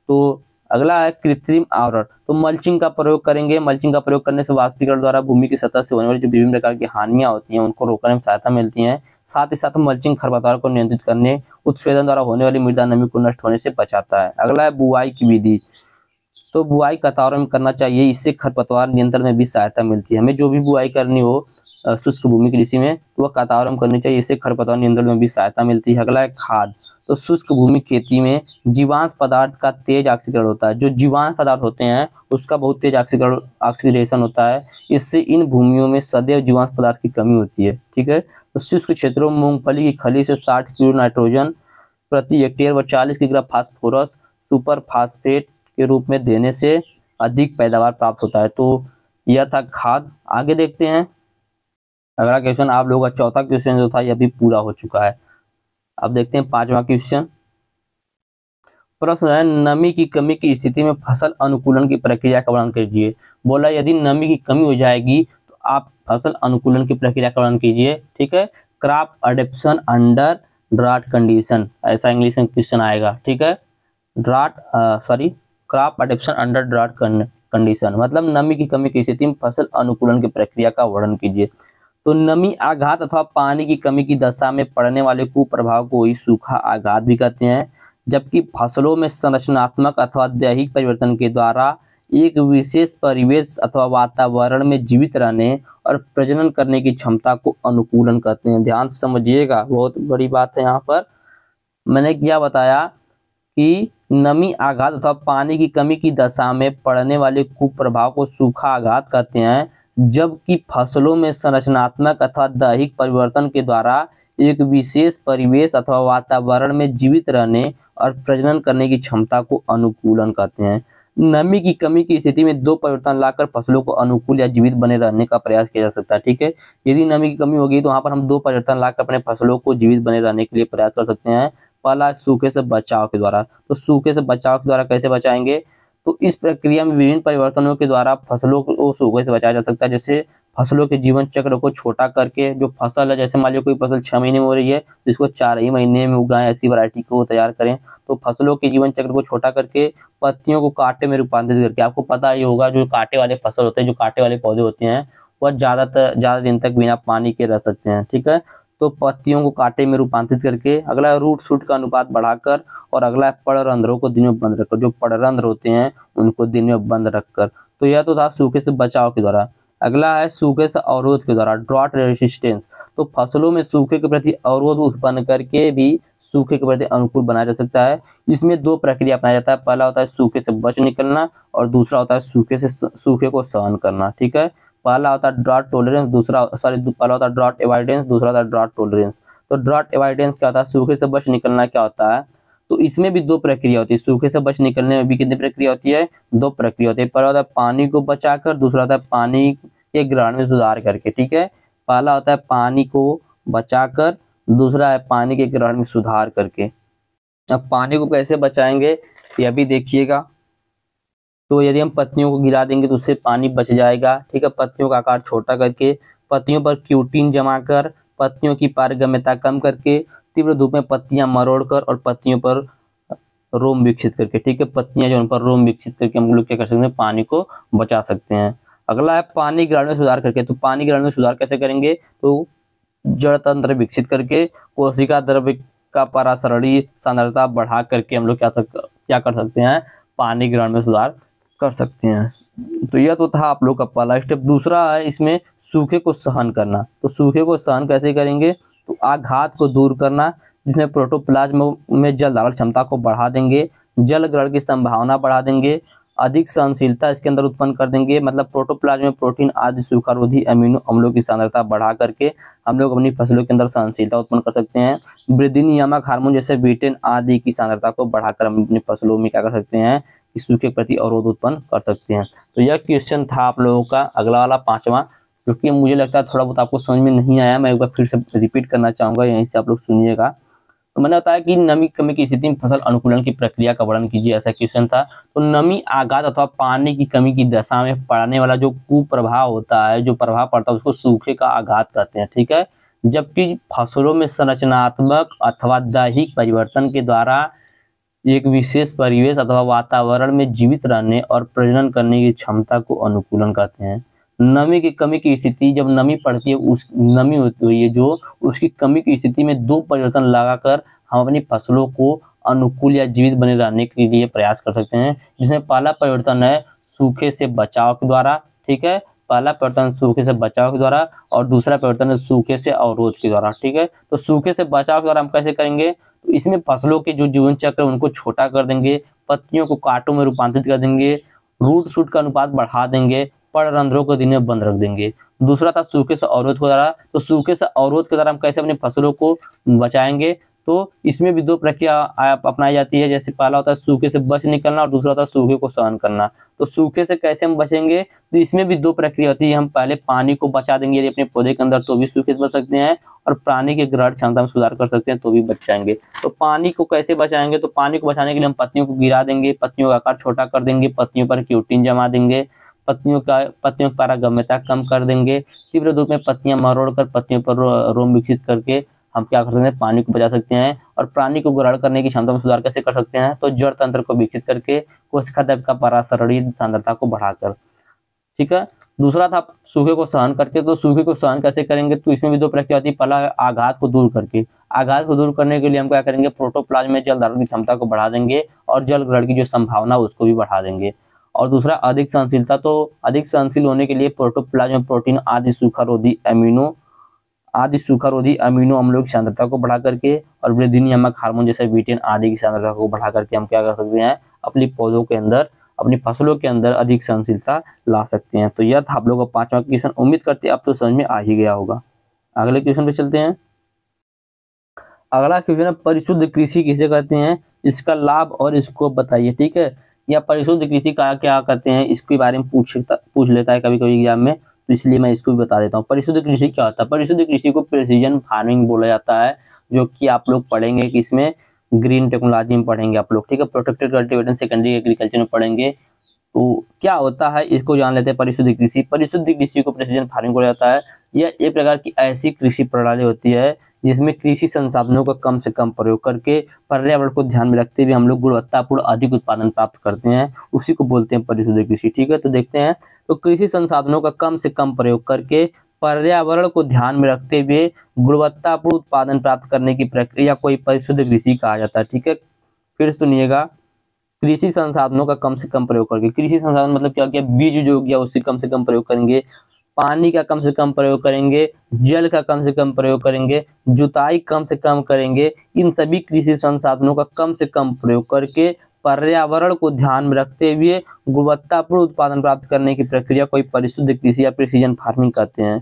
Speaker 1: तो अगला है कृत्रिम आवरण। तो मल्चिंग का प्रयोग करेंगे। मल्चिंग का प्रयोग करने से वाष्पीकरण द्वारा भूमि की सतह से होने वाली जो विभिन्न प्रकार की हानियां होती हैं उनको रोकने में सहायता मिलती है। साथ ही साथ मल्चिंग खरपतवार को नियंत्रित करने, उत्स्वेदन द्वारा होने वाली मृदा नमी को नष्ट होने से बचाता है। अगला है बुआई की विधि। तो बुआई कतारों में करना चाहिए, इससे खरपतवार नियंत्रण में भी सहायता मिलती है। हमें जो भी बुआई करनी हो शुष्क भूमि कृषि में तो वह कतारों में करनी चाहिए, इससे खरपतवार नियंत्रण में भी सहायता मिलती है। अगला है खाद। तो शुष्क भूमि खेती में जीवांश पदार्थ का तेज ऑक्सीकरण होता है। जो जीवांश पदार्थ होते हैं उसका बहुत तेज ऑक्सीडेशन होता है, इससे इन भूमियों में सदैव जीवांश पदार्थ की कमी होती है। ठीक है, तो शुष्क क्षेत्रों में मूंगफली की खली से 60 किलो नाइट्रोजन प्रति हेक्टेयर व 40 किलोग्राम फास्फोरस सुपर फास्फेट के रूप में देने से अधिक पैदावार प्राप्त होता है। तो यह था खाद। आगे देखते हैं अगला क्वेश्चन। आप लोगों का चौथा क्वेश्चन जो था यह भी पूरा हो चुका है। अब देखते हैं पांचवा क्वेश्चन। प्रश्न है नमी की कमी की स्थिति में फसल अनुकूलन की प्रक्रिया का वर्णन कीजिए। बोला यदि नमी की कमी हो जाएगी तो आप फसल अनुकूलन की प्रक्रिया का वर्णन कीजिए। ठीक है, crop adaptation under drought condition, ऐसा इंग्लिश में क्वेश्चन आएगा। ठीक है, crop adaptation under drought condition, मतलब नमी की कमी की स्थिति में फसल अनुकूलन की प्रक्रिया का वर्णन कीजिए। तो नमी आघात अथवा पानी की कमी की दशा में पड़ने वाले कुप्रभाव को ही सूखा आघात भी कहते हैं, जबकि फसलों में संरचनात्मक अथवा दैहिक परिवर्तन के द्वारा एक विशेष परिवेश अथवा वातावरण में जीवित रहने और प्रजनन करने की क्षमता को अनुकूलन कहते हैं। ध्यान से समझिएगा, बहुत बड़ी बात है। यहाँ पर मैंने क्या बताया कि नमी आघात अथवा पानी की कमी की दशा में पड़ने वाले कुप्रभाव को सूखा आघात कहते हैं, जबकि फसलों में संरचनात्मक अथवा दैहिक परिवर्तन के द्वारा एक विशेष परिवेश अथवा वातावरण में जीवित रहने और प्रजनन करने की क्षमता को अनुकूलन कहते हैं। नमी की कमी की स्थिति में दो परिवर्तन लाकर फसलों को अनुकूल या जीवित बने रहने का प्रयास किया जा सकता है। ठीक है, यदि नमी की कमी होगी तो वहां पर हम दो परिवर्तन लाकर अपने फसलों को जीवित बने रहने के लिए प्रयास कर सकते हैं। पहला, सूखे से बचाव के द्वारा। तो सूखे से बचाव के द्वारा कैसे बचाएंगे? तो इस प्रक्रिया में विभिन्न परिवर्तनों के द्वारा फसलों को सूखे से बचाया जा सकता है। जैसे फसलों के जीवन चक्र को छोटा करके, जो फसल है, जैसे मान लीजिए कोई फसल 6 महीने में हो रही है तो इसको 4 ही महीने में उगाएं, ऐसी वैरायटी को तैयार करें। तो फसलों के जीवन चक्र को छोटा करके पत्तियों को कांटे में रूपांतरित करके, आपको पता ही होगा जो कांटे वाले फसल होते हैं, जो कांटे वाले पौधे होते हैं, वह ज्यादा दिन तक बिना पानी के रह सकते हैं। ठीक है, तो पत्तियों को कांटे में रूपांतरित करके, अगला रूट शूट का अनुपात बढ़ाकर, और अगला पड़रंध्रों को दिन में बंद रखकर, जो पड़रंध्र होते हैं उनको दिन में बंद रखकर। तो यह तो था सूखे से बचाव के द्वारा। अगला है सूखे से अवरोध के द्वारा, ड्रॉट रेसिस्टेंस। तो फसलों में सूखे के प्रति अवरोध उत्पन्न करके भी सूखे के प्रति अनुकूल बनाया जा सकता है। इसमें दो प्रक्रिया अपनाया जाता है। पहला होता है सूखे से बच निकलना, और दूसरा होता है सूखे को सहन करना। ठीक है, पहला होता है ड्रॉट टॉलरेंस, पहला होता है ड्रॉट एवॉइडेंस, दूसरा होता है ड्रॉट टॉलरेंस। तो ड्रॉट एवॉइडेंस क्या होता है? सूखे से बच निकलना क्या होता है? तो इसमें भी दो प्रक्रिया होती है। सूखे से बच निकलने में भी कितनी प्रक्रिया होती है? दो प्रक्रिया होती है। पहला होता है पानी को बचाकर, दूसरा होता है पानी के ग्रहण में सुधार करके। ठीक है, पहला होता है पानी को बचाकर, दूसरा है पानी के ग्रहण में सुधार करके। अब पानी को कैसे बचाएंगे यह भी देखिएगा। तो यदि हम पत्तियों को गिरा देंगे तो उससे पानी बच जाएगा। ठीक है, पत्तियों का आकार छोटा करके, पत्तियों पर क्यूटिन जमा कर, पत्तियों की पारगम्यता कम करके, तीव्र धूप में पत्तियां मरोड़कर और पत्तियों पर रोम विकसित करके। ठीक है, पत्तियां जो उन पर रोम विकसित करके हम लोग क्या कर सकते हैं? पानी को बचा सकते हैं। अगला है पानी ग्रहण में सुधार करके। तो पानी ग्रहण में सुधार कैसे करेंगे? तो जड़ तंत्र विकसित करके, कोशिका द्रव्य का परासरणी सांद्रता बढ़ा करके हम लोग क्या कर सकते हैं? पानी ग्रहण में सुधार कर सकते हैं। तो यह तो था आप लोग का पहला स्टेप। दूसरा है इसमें सूखे को सहन करना। तो सूखे को सहन कैसे करेंगे? तो आघात को दूर करना, जिसमें प्रोटोप्लाज्म में जल धारण क्षमता को बढ़ा देंगे, जल ग्रहण की संभावना बढ़ा देंगे, अधिक सहनशीलता इसके अंदर उत्पन्न कर देंगे। मतलब प्रोटोप्लाज्म में प्रोटीन आदि सूखारोधी अमीनो अम्लों की सांद्रता बढ़ा करके हम लोग अपनी फसलों के अंदर सहनशीलता उत्पन्न कर सकते हैं। वृद्धि नियामक हार्मोन जैसे बीटेन आदि की सांद्रता को बढ़ाकर हम अपनी फसलों में क्या कर सकते हैं? सूखे के प्रति अवरोध उत्पन्न कर सकते हैं। तो यह क्वेश्चन था आप लोगों का, अगला वाला 5वां, क्योंकि मुझे लगता है थोड़ा बहुत आपको समझ में नहीं आया, मैं एक बार फिर से रिपीट करना चाहूंगा, यहीं से आप लोग सुनिएगा। तो मैंने बताया कि नमी कमी की स्थिति में फसल अनुकूलन की प्रक्रिया का वर्णन कीजिए, ऐसा क्वेश्चन था। तो नमी आघात अथवा पानी की कमी की दशा में पड़ने वाला जो कुप्रभाव होता है, जो प्रभाव पड़ता है, उसको सूखे का आघात कहते हैं। ठीक है, जबकि फसलों में संरचनात्मक अथवा दैहिक परिवर्तन के द्वारा एक विशेष परिवेश अथवा वातावरण में जीवित रहने और प्रजनन करने की क्षमता को अनुकूलन कहते हैं। नमी की कमी की स्थिति, जब नमी पड़ती है, उस नमी होती हुई है जो, उसकी कमी की स्थिति में दो परिवर्तन लगाकर हम अपनी फसलों को अनुकूल या जीवित बने रहने के लिए प्रयास कर सकते हैं। जिसमें पहला परिवर्तन है सूखे से बचाव के द्वारा। ठीक है, पहला परिवर्तन सूखे से बचाव के द्वारा, और दूसरा परिवर्तन है सूखे से अवरोध के द्वारा। ठीक है, तो सूखे से बचाव के द्वारा हम कैसे करेंगे? तो इसमें फसलों के जो जीवन चक्र है उनको छोटा कर देंगे, पत्तियों को कांटों में रूपांतरित कर देंगे, रूट शूट का अनुपात बढ़ा देंगे, पड़रंध्रों को दिन में बंद रख देंगे। दूसरा था सूखे से अवरोध के द्वारा। तो सूखे से अवरोध के द्वारा हम कैसे अपनी फसलों को बचाएंगे? तो इसमें भी दो प्रक्रिया अपनाई जाती है। जैसे पहला होता है सूखे से बच निकलना, और दूसरा होता है सूखे को सहन करना। तो सूखे से कैसे हम बचेंगे? तो इसमें भी दो प्रक्रिया होती है। हम पहले पानी को बचा देंगे यदि अपने पौधे के अंदर, तो भी सूखे से बच सकते हैं, और पानी के ग्रहण क्षमता में सुधार कर सकते हैं, तो भी बच जाएंगे। तो पानी को कैसे बचाएंगे? तो पानी को बचाने के लिए हम पत्तियों को गिरा देंगे, पत्तियों का आकार छोटा कर देंगे, पत्तियों पर क्यूटिन जमा देंगे, पत्तियों की पारगम्यता कम कर देंगे, तीव्र धूप में पत्तियां मरोड़ कर पत्तियों पर रोम विकसित करके हम क्या कर सकते हैं, पानी को बचा सकते हैं। और पानी को ग्रहण करने की क्षमता में सुधार कैसे कर सकते हैं, तो जड़ तंत्र को विकसित करके कोशिका द्रव्य का परासरणी सांद्रता को बढ़ाकर। ठीक है, दूसरा था सूखे को सहन करके। तो सूखे को सहन कैसे करेंगे, तो इसमें भी दो प्रक्रिया होती है। पहला है आघात को दूर करके। आघात को दूर करने के लिए हम क्या करेंगे, प्रोटोप्लाज्म में जल धारण की क्षमता को बढ़ा देंगे और जल ग्रहण की जो संभावना उसको भी बढ़ा देंगे। और दूसरा अधिक सहनशीलता, तो अधिक सहनशील होने के लिए प्रोटोप्लाज्म में प्रोटीन आदि सूखारोधी अमीनो अम्लों की सांद्रता को बढ़ा करके और वृद्धि नियामक हार्मोन जैसे बीटेन आदि की सांद्रता को बढ़ा करके हम क्या कर सकते हैं, अपनी पौधों के अंदर, अपनी फसलों के अंदर अधिक सहनशीलता ला सकते हैं। तो यह था आप लोगों का 5वां क्वेश्चन। उम्मीद करते हैं अब तो समझ में आ ही गया होगा। अगले क्वेश्चन पे चलते हैं। अगला क्वेश्चन है परिशुद्ध कृषि किसे कहते हैं, इसका लाभ और स्कोप बताइए। ठीक है, या परिशुद्ध कृषि का क्या कहते हैं, इसके बारे में पूछ लेता है कभी कभी एग्जाम में, तो इसलिए मैं इसको भी बता देता हूँ। परिशुद्ध कृषि क्या होता है, परिशुद्ध कृषि को प्रिसीजन फार्मिंग बोला जाता है, जो कि आप लोग पढ़ेंगे कि इसमें ग्रीन टेक्नोलॉजी में पढ़ेंगे आप लोग। ठीक है, प्रोटेक्टेड कल्टीवेटर सेकेंडरी एग्रीकल्चर में पढ़ेंगे। तो क्या होता है इसको जान लेते हैं। परिशुद्ध कृषि, परिशुद्ध कृषि को प्रिसीजन फार्मिंग बोला जाता है। यह एक प्रकार की ऐसी कृषि प्रणाली होती है जिसमें कृषि संसाधनों का कम से कम प्रयोग करके पर्यावरण को ध्यान में रखते हुए हम लोग गुणवत्तापूर्ण अधिक उत्पादन प्राप्त करते हैं, उसी को बोलते हैं परिशुद्ध कृषि। ठीक है, तो देखते हैं। तो कृषि संसाधनों का कम से कम प्रयोग करके पर्यावरण को ध्यान में रखते हुए गुणवत्तापूर्ण उत्पादन प्राप्त करने की प्रक्रिया को परिशुद्ध कृषि कहा जाता है। ठीक है, फिर सुनिएगा, कृषि संसाधनों का कम से कम प्रयोग करके, कृषि संसाधन मतलब क्या क्या, बीज जो गया उससे कम से कम प्रयोग करेंगे, पानी का कम से कम प्रयोग करेंगे, जल का कम से कम प्रयोग करेंगे, जुताई कम से कम करेंगे। इन सभी कृषि संसाधनों का कम से कम प्रयोग करके पर्यावरण को ध्यान में रखते हुए गुणवत्तापूर्ण उत्पादन प्राप्त करने की प्रक्रिया को परिशुद्ध कृषि या प्रिसीजन फार्मिंग कहते हैं।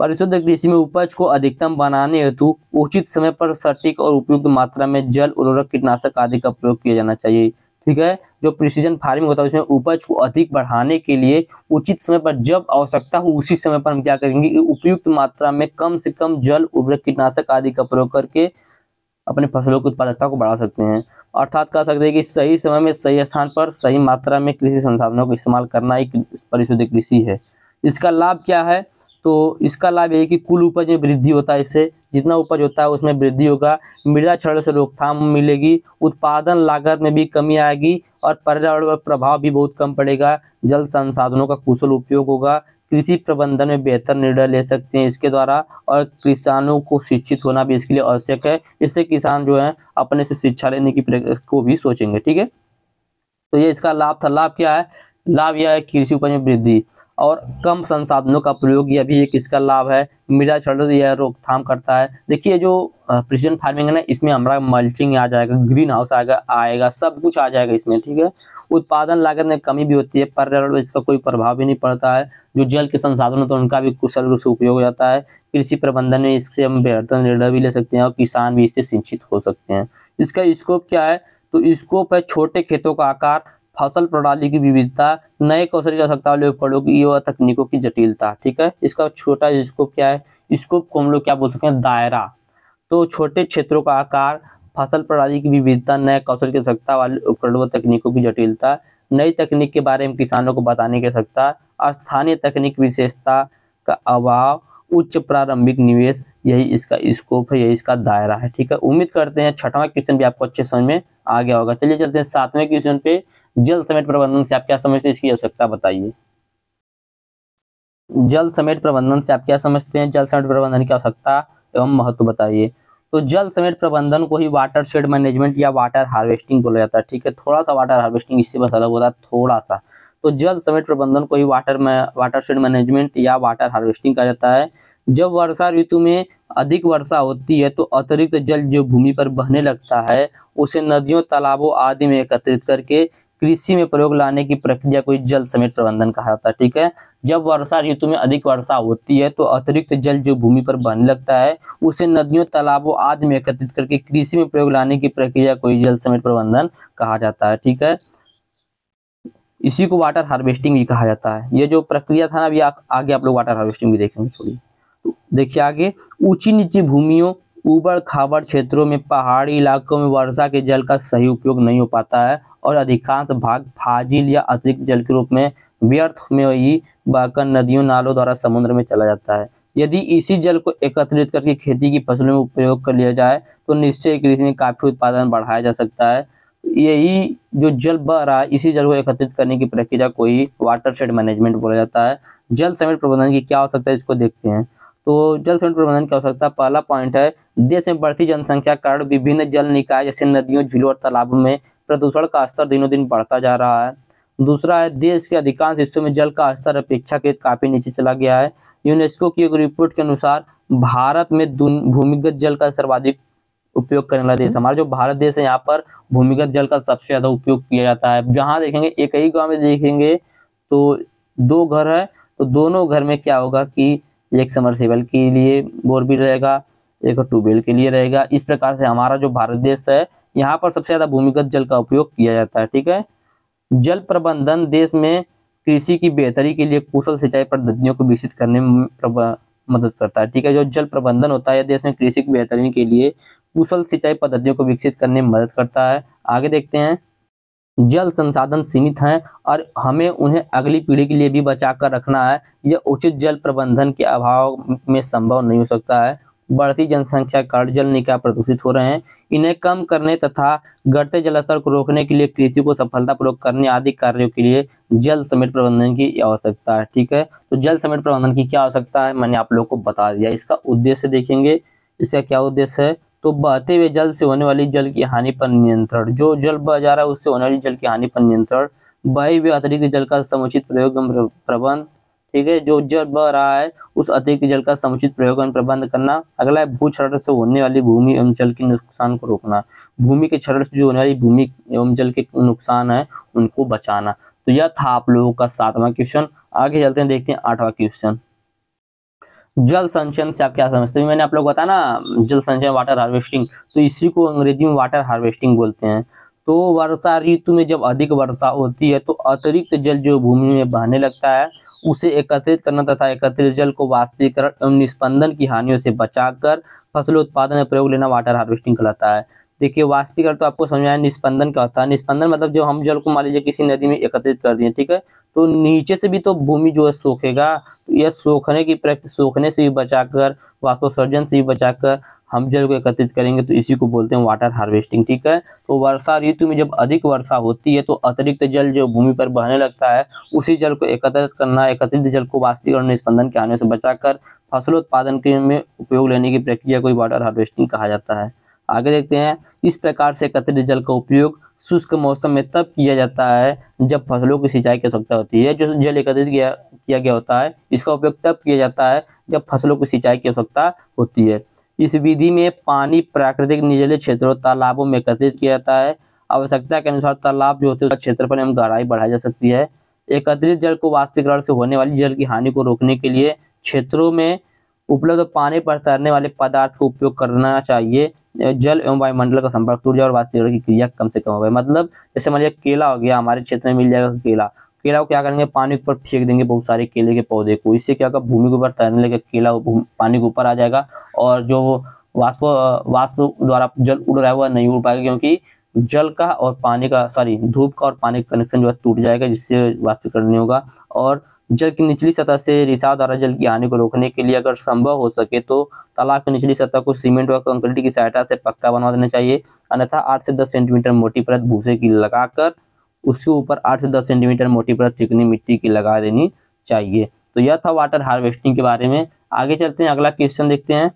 Speaker 1: परिशुद्ध कृषि में उपज को अधिकतम बनाने हेतु उचित समय पर सटीक और उपयुक्त मात्रा में जल, उर्वरक, कीटनाशक आदि का प्रयोग किया जाना चाहिए। ठीक है, जो प्रिसीजन फार्मिंग होता है उसमें उपज को अधिक बढ़ाने के लिए उचित समय पर, जब आवश्यकता हो उसी समय पर हम क्या करेंगे कि उपयुक्त मात्रा में कम से कम जल, उर्वरक, कीटनाशक आदि का प्रयोग करके अपने फसलों की उत्पादकता को बढ़ा सकते हैं। अर्थात कह सकते हैं कि सही समय में सही स्थान पर सही मात्रा में कृषि संसाधनों का इस्तेमाल करना ही परिशुद्ध कृषि है। इसका लाभ क्या है, तो इसका लाभ ये कि कुल उपज में वृद्धि होता है, इससे जितना उपज होता है उसमें वृद्धि होगा, मृदा क्षरण से रोकथाम मिलेगी, उत्पादन लागत में भी कमी आएगी और पर्यावरण पर प्रभाव भी बहुत कम पड़ेगा, जल संसाधनों का कुशल उपयोग होगा, कृषि प्रबंधन में बेहतर निर्णय ले सकते हैं इसके द्वारा, और किसानों को शिक्षित होना भी इसके लिए आवश्यक है। इससे किसान जो है अपने से शिक्षा लेने की को भी सोचेंगे। ठीक है, तो ये इसका लाभ था। लाभ क्या है, लाभ यह है कृषि उपज में वृद्धि और कम संसाधनों का प्रयोग, यह भी एक इसका लाभ है। मृदा क्षरण यह रोकथाम करता है। देखिए जो प्रिसीजन फार्मिंग है ना, इसमें हमारा मल्चिंग आ जाएगा, ग्रीन हाउस आएगा, सब कुछ आ जाएगा इसमें। ठीक है, उत्पादन लागत में कमी भी होती है, पर्यावरण पर इसका कोई प्रभाव भी नहीं पड़ता है। जो जल के संसाधन होते हैं उनका भी कुशल रूप से उपयोग हो जाता है। कृषि प्रबंधन में इससे हम बेहतर निर्णय भी ले सकते हैं और किसान भी इससे सिंचित हो सकते हैं। इसका स्कोप क्या है, तो स्कोप है छोटे खेतों का आकार, फसल प्रणाली की विविधता, नए कौशल की आवश्यकता वाले उपकरणों की व तकनीकों की जटिलता। ठीक है, इसका छोटा स्कोप क्या है, स्कोप को हम लोग क्या बोल सकते हैं, दायरा। तो छोटे क्षेत्रों का आकार, फसल प्रणाली की विविधता, नए कौशल की आवश्यकता वाले उपकरणों व तकनीकों की जटिलता, नई तकनीक के बारे में किसानों को बताने की आवश्यकता, स्थानीय तकनीक विशेषता का अभाव, उच्च प्रारंभिक निवेश, यही इसका स्कोप है, यही इसका दायरा है। ठीक है, उम्मीद करते हैं 6वां क्वेश्चन भी आपको अच्छे समझ में आ गया होगा। चलिए चलते हैं 7वें क्वेश्चन पे। जल समेट प्रबंधन से आप क्या समझते हैं, इसकी आवश्यकता बताइए। जल समेट प्रबंधन से आप क्या समझते हैं, जल समेट प्रबंधन की आवश्यकता एवं महत्व बताइए। तो जल समेट प्रबंधन को ही वाटर शेड मैनेजमेंट या वाटर हार्वेस्टिंग बोला जाता है। ठीक है, थोड़ा सा वाटर हार्वेस्टिंग इससे बस अलग होता है, थोड़ा सा। तो जल समेट प्रबंधन को ही वाटर शेड मैनेजमेंट या वाटर हार्वेस्टिंग कहा जाता है। जब वर्षा ऋतु में अधिक वर्षा होती है तो अतिरिक्त जल जो भूमि पर बहने लगता है उसे नदियों, तालाबों आदि में एकत्रित करके कृषि में प्रयोग लाने की प्रक्रिया को जल समेट प्रबंधन कहा जाता है। ठीक है, जब वर्षा ऋतु में अधिक वर्षा होती है तो अतिरिक्त जल जो भूमि पर बहने लगता है उसे नदियों, तालाबों आदि में एकत्रित करके कृषि में प्रयोग लाने की प्रक्रिया को जल समेट प्रबंधन कहा जाता है। ठीक है, इसी को वाटर हार्वेस्टिंग भी कहा जाता है। ये जो प्रक्रिया था ना, अभी आगे आप लोग वाटर हार्वेस्टिंग भी देखेंगे। छोड़िए, तो देखिए आगे, ऊंची नीची भूमियों, ऊबड़ खाबड़ क्षेत्रों में, पहाड़ी इलाकों में वर्षा के जल का सही उपयोग नहीं हो पाता है और अधिकांश भाग फाजिल या अतिरिक्त जल के रूप में व्यर्थ में ही बहकर नदियों, नालों द्वारा समुद्र में चला जाता है। यदि इसी जल को एकत्रित करके खेती की फसलों में उपयोग कर लिया जाए तो निश्चय कृषि में काफी उत्पादन बढ़ाया जा सकता है। यही जो जल बह रहा है, इसी जल को एकत्रित करने की प्रक्रिया को ही वाटरशेड मैनेजमेंट बोला जाता है। जल समेट प्रबंधन की क्या हो सकता है, इसको देखते हैं। तो जल समेट प्रबंधन क्या हो सकता है, पहला पॉइंट है, देश में बढ़ती जनसंख्या के कारण विभिन्न जल निकाय जैसे नदियों, झीलों और तालाबों में प्रदूषण का स्तर दिनों दिन बढ़ता जा रहा है। दूसरा है, देश के अधिकांश हिस्सों में जल का स्तर अपेक्षाकृत काफी नीचे चला गया है। यूनेस्को की एक रिपोर्ट के अनुसार भारत में भूमिगत जल का सर्वाधिक उपयोग करने वाला देश, हमारा जो भारत देश है, यहाँ पर भूमिगत जल का सबसे ज्यादा उपयोग किया जाता है। जहाँ देखेंगे, एक ही गांव में देखेंगे तो 2 घर है, तो दोनों घर में क्या होगा कि एक समरसेबल के लिए बोर भी रहेगा, एक ट्यूबवेल के लिए रहेगा। इस प्रकार से हमारा जो भारत देश है, यहाँ पर सबसे ज्यादा भूमिगत जल का उपयोग किया जाता है। ठीक है। जल प्रबंधन देश में कृषि की बेहतरी के लिए कुशल सिंचाई पद्धतियों को विकसित करने में मदद करता है। ठीक है। जो जल प्रबंधन होता है, देश में कृषि की बेहतरी के लिए कुशल सिंचाई पद्धतियों को विकसित करने में मदद करता है। आगे देखते हैं, जल संसाधन सीमित हैं और हमें उन्हें अगली पीढ़ी के लिए भी बचा कर रखना है। यह उचित जल प्रबंधन के अभाव में संभव नहीं हो सकता है। बढ़ती जनसंख्या के कारण जल निकाय प्रदूषित हो रहे हैं। इन्हें कम करने तथा घटते जल स्तर को रोकने के लिए कृषि को सफलतापूर्वक करने आदि कार्यों के लिए जल समेट प्रबंधन की आवश्यकता है। ठीक है। तो जल समेट प्रबंधन की क्या आवश्यकता है, मैंने आप लोगों को बता दिया। इसका उद्देश्य देखेंगे, इसका क्या उद्देश्य है, तो बहते हुए जल से होने वाली जल की हानि पर नियंत्रण। जो जल बह जा रहा है उससे होने वाली जल की हानि पर नियंत्रण, बहे हुए अतिरिक्त जल का समुचित प्रयोग एवं प्रबंध। ठीक है। जो जल बह रहा है उस अतिरिक्त जल का समुचित प्रयोग एवं प्रबंध करना। अगला है, भूक्षरण से होने वाली भूमि एवं जल के नुकसान को रोकना। भूमि के क्षरण से जो होने वाली भूमि एवं जल के नुकसान है उनको बचाना। तो यह था आप लोगों का 7वां क्वेश्चन। आगे चलते हैं, देखते हैं 8वां क्वेश्चन। जल संचयन से आप क्या समझते हैं। मैंने आप लोग बताया ना, जल संचयन, वाटर हार्वेस्टिंग, तो इसी को अंग्रेजी में वाटर हार्वेस्टिंग बोलते हैं। तो वर्षा ऋतु में जब अधिक वर्षा होती है तो अतिरिक्त जल जो भूमि में बहने लगता है उसे एकत्रित करना तथा एकत्रित जल को वाष्पीकरण एवं निस्पंदन की हानियों से बचाकर फसल उत्पादन में प्रयोग लेना वाटर हार्वेस्टिंग कहलाता है। देखिए, वाष्पीकरण तो आपको समझ में आया। निस्पंदन क्या होता है, निस्पंदन मतलब जो हम जल को मान लीजिए किसी नदी में एकत्रित कर दिए, ठीक है, तो नीचे से भी तो भूमि जो है सोखेगा। तो यह सोखने से भी बचाकर, वाष्पोत्सर्जन से भी बचाकर हम जल को एकत्रित करेंगे, तो इसी को बोलते हैं वाटर हार्वेस्टिंग। ठीक है। तो वर्षा ऋतु में जब अधिक वर्षा होती है तो अतिरिक्त जल जो भूमि पर बहने लगता है उसी जल को एकत्रित करना, एकत्रित जल को वाष्पीकरण निस्पंदन के आने से बचाकर फसल उत्पादन के में उपयोग लेने की प्रक्रिया को वाटर हार्वेस्टिंग कहा जाता है। आगे देखते हैं, इस प्रकार से एकत्रित जल का उपयोग शुष्क मौसम में तब किया जाता है जब फसलों की सिंचाई की आवश्यकता होती है। जो जल एकत्रित किया गया होता है इसका उपयोग तब किया जाता है जब फसलों की सिंचाई की आवश्यकता होती है। इस विधि में पानी प्राकृतिक निचले क्षेत्रों, तालाबों में एकत्रित किया जाता है। आवश्यकता के अनुसार तालाब जो होते हैं उसका क्षेत्रफल एवं गहराई बढ़ाई जा सकती है। एकत्रित जल को वाष्पीकरण से होने वाली जल की हानि को रोकने के लिए क्षेत्रों में उपलब्ध पानी पर तैरने वाले पदार्थ का उपयोग करना चाहिए। जल एवं वायुमंडल का संपर्क टूट जाए और वाष्पीकरण की क्रिया कम से कम हो। मतलब जैसे मान लिया केला हो गया, हमारे क्षेत्र में मिल जाएगा केला, केला को क्या करेंगे, पानी के ऊपर फेंक देंगे बहुत सारे केले के पौधे को। इससे क्या होगा, भूमि के ऊपर तैरने लगे केला पानी के ऊपर आ जाएगा और जो वाष्प द्वारा जल उड़ रहा है वह नहीं उड़ पाएगा, क्योंकि जल का और पानी का धूप का और पानी का कनेक्शन जो है टूट जाएगा, जिससे वाष्पीकरण नहीं होगा। और जल की निचली सतह से रिसाव द्वारा जल की हानि को रोकने के लिए अगर संभव हो सके तो तालाब की निचली सतह को सीमेंट व कंक्रीट की सहायता से पक्का बनवा देना चाहिए। अन्यथा 8 से 10 सेंटीमीटर मोटी परत भूसे की लगाकर उसके ऊपर 8 से 10 सेंटीमीटर मोटी परत चिकनी मिट्टी की लगा देनी चाहिए। तो यह था वाटर हार्वेस्टिंग के बारे में। आगे चलते हैं, अगला क्वेश्चन देखते हैं।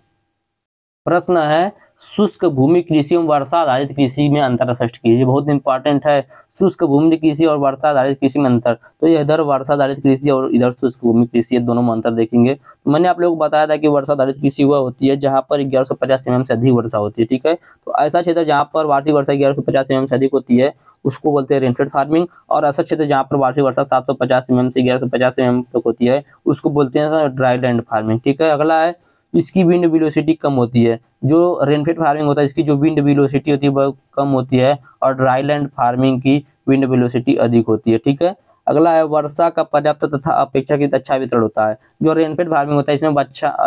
Speaker 1: प्रश्न है, शुष्क भूमि कृषि एवं वर्षा आधारित कृषि में अंतर स्पष्ट कीजिए। बहुत इंपॉर्टेंट है, शुष्क भूमि कृषि और वर्षा आधारित कृषि में अंतर। तो ये इधर वर्षा आधारित कृषि और इधर शुष्क भूमि कृषि, दोनों में अंतर देखेंगे। तो मैंने आप लोगों को बताया था कि वर्षा आधारित कृषि वह होती है जहां पर 1150 mm से अधिक वर्षा होती है। ठीक है। तो ऐसा क्षेत्र जहां पर वार्षिक वर्षा 1150 mm से अधिक होती है उसको बोलते हैं रेनफेड फार्मिंग, और ऐसा क्षेत्र जहां पर वार्षिक वर्षा 750 mm से 1150 mm तक होती है उसको बोलते हैं ड्राई लैंड फार्मिंग। ठीक है। अगला है, इसकी विंड वेलोसिटी कम होती है। जो रेनफेड फार्मिंग होता है इसकी जो विंड वेलोसिटी होती है वह कम होती है और ड्राई लैंड फार्मिंग की विंड वेलोसिटी अधिक होती है। ठीक है। अगला है, वर्षा का पर्याप्त तथा अपेक्षाकृत अच्छा वितरण होता है। जो रेनफेड फार्मिंग होता है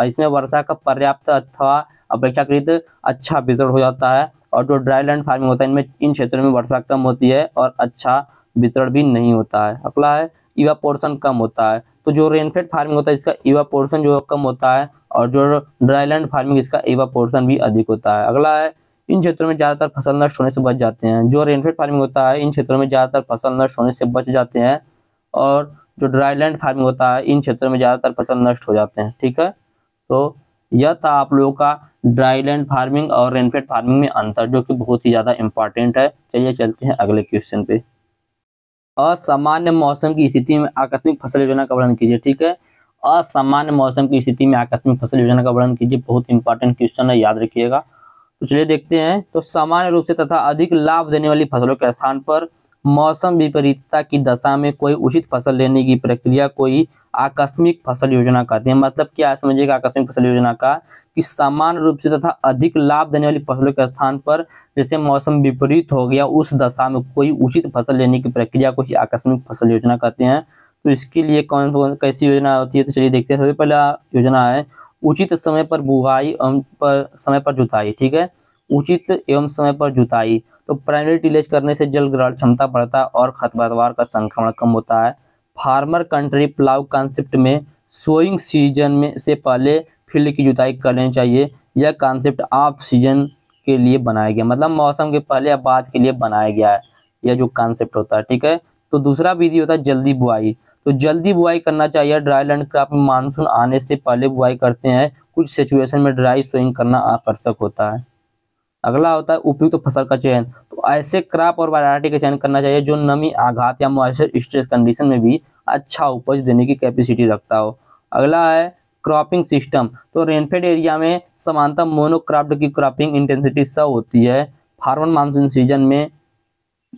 Speaker 1: इसमें वर्षा का पर्याप्त अथवा अपेक्षाकृत अच्छा वितरण हो जाता है, और जो ड्राई लैंड फार्मिंग होता है इनमें इन क्षेत्रों में वर्षा कम होती है और अच्छा वितरण भी नहीं होता है। अगला है, इवापोरेशन कम होता है। तो जो रेनफेड फार्मिंग होता है इसका इवापोरेशन जो कम होता है, और जो ड्राईलैंड फार्मिंग इसका इवापोरेशन भी अधिक होता है। अगला है, इन क्षेत्रों में ज्यादातर फसल नष्ट होने से बच जाते हैं। जो रेनफेड फार्मिंग होता है इन क्षेत्रों में ज्यादातर फसल नष्ट होने से बच जाते हैं, और जो ड्राईलैंड फार्मिंग होता है इन क्षेत्रों में ज्यादातर फसल नष्ट हो जाते हैं। ठीक है, तो यह था आप लोगों का ड्राईलैंड फार्मिंग और रेनफेड फार्मिंग में अंतर, जो कि बहुत ही ज्यादा इंपॉर्टेंट है। चलिए चलते हैं अगले क्वेश्चन पे। असामान्य मौसम की स्थिति में आकस्मिक फसल योजना का वर्णन कीजिए। ठीक है, असामान्य मौसम की स्थिति में आकस्मिक फसल योजना का वर्णन कीजिए, बहुत इंपॉर्टेंट क्वेश्चन है, याद रखिएगा। तो चलिए देखते हैं। तो सामान्य रूप से तथा अधिक लाभ देने वाली फसलों के स्थान पर मौसम विपरीतता की दशा में कोई उचित फसल लेने की प्रक्रिया कोई आकस्मिक फसल योजना कहते हैं। मतलब क्या समझिएगा आकस्मिक फसल योजना का, कि सामान्य रूप से तथा अधिक लाभ देने वाली फसलों के स्थान पर जैसे मौसम विपरीत हो गया उस दशा में कोई उचित फसल लेने की प्रक्रिया को आकस्मिक फसल योजना कहते हैं। तो इसके लिए कौन कैसी योजना होती है, तो चलिए देखते हैं। सबसे पहला योजना है उचित समय पर बुआई एवं समय पर जुताई। ठीक है, उचित एवं समय पर जुताई। तो प्राइमरी टिलेज करने से जल ग्रहण क्षमता बढ़ता है और खरपतवार का संक्रमण कम होता है। फार्मर कंट्री प्लाउ कॉन्सेप्ट में सोइंग सीजन में से पहले फील्ड की जुताई कर लेनी चाहिए। यह कॉन्सेप्ट ऑफ सीजन के लिए बनाया गया, मतलब मौसम के पहले या बाद के लिए बनाया गया है, यह जो कॉन्सेप्ट होता है। ठीक है, तो दूसरा विधि होता है जल्दी बुआई। तो जल्दी बुआई करना चाहिए। ड्राईलैंड क्रॉप में मानसून आने से पहले बुआई करते हैं, कुछ सिचुएशन में ड्राई सोइंग करना आकर्षक होता है। अगला होता है उपयुक्त फसल का चयन। तो ऐसे क्रॉप और वैरायटी का चयन करना चाहिए जो नमी आघात या मॉइस्चर स्ट्रेस कंडीशन में भी अच्छा उपज देने की कैपेसिटी रखता हो। अगला है क्रॉपिंग सिस्टम। तो रेनफेड एरिया में समानता मोनोक्रॉप्ड की क्रॉपिंग इंटेंसिटी 100 होती है। फार्मर मानसून सीजन में